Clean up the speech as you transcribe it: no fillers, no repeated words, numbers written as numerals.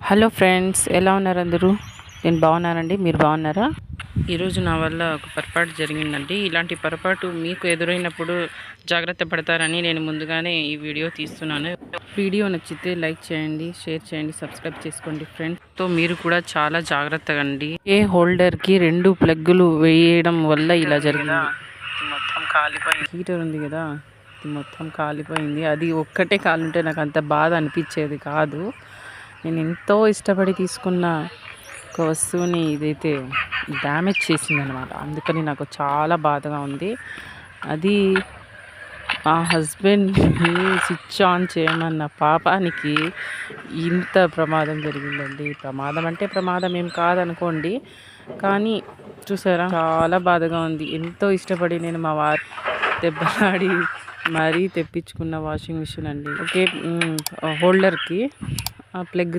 Hello friends, ఎలా ఉన్నారు అందరూ? నేను బాగున్నానండి. మీరు బాగున్నారా? ఈరోజు నా వల్ల ఒక పొరపాటు జరిగిందండి. ఇలాంటి పొరపాటు మీకు ఎదురైనప్పుడు జాగ్రత్త పడతారని నేను ముందుగానే ఈ వీడియో తీస్తున్నాను. వీడియో నచ్చితే లైక్ చేయండి, షేర్ చేయండి, సబ్స్క్రైబ్ చేసుకోండి ఫ్రెండ్స్. మీరు కూడా చాలా జాగ్రత్తగా అండి. ఏ హోల్డర్కి 2 ప్లగ్గులు వేయడం వల్ల ఇలా జరిగింది. మొత్తం కాలిపోయింది. హీటర్ ఉంది కదా, ఇది మొత్తం కాలిపోయింది. అది ఒక్కటే కాలుంటే నాకు అంత బాధ అనిపించేది కాదు. నేను ఎంతో ఇష్టపడి తీసుకున్న ఒక వస్తువుని ఇదైతే డ్యామేజ్ చేసిందనమాట. అందుకని నాకు చాలా బాధగా ఉంది. అది మా హస్బెండ్ని స్విచ్ ఆన్ చేయమన్న పాపానికి ఇంత ప్రమాదం జరిగిందండి. ప్రమాదం అంటే ప్రమాదం ఏం కాదనుకోండి, కానీ చూసారా, చాలా బాధగా ఉంది. ఎంతో ఇష్టపడి నేను మా వారి దెబ్బలాడి మరీ తెప్పించుకున్న వాషింగ్ మిషన్ అండి. ఓకే, హోల్డర్కి ప్లగ్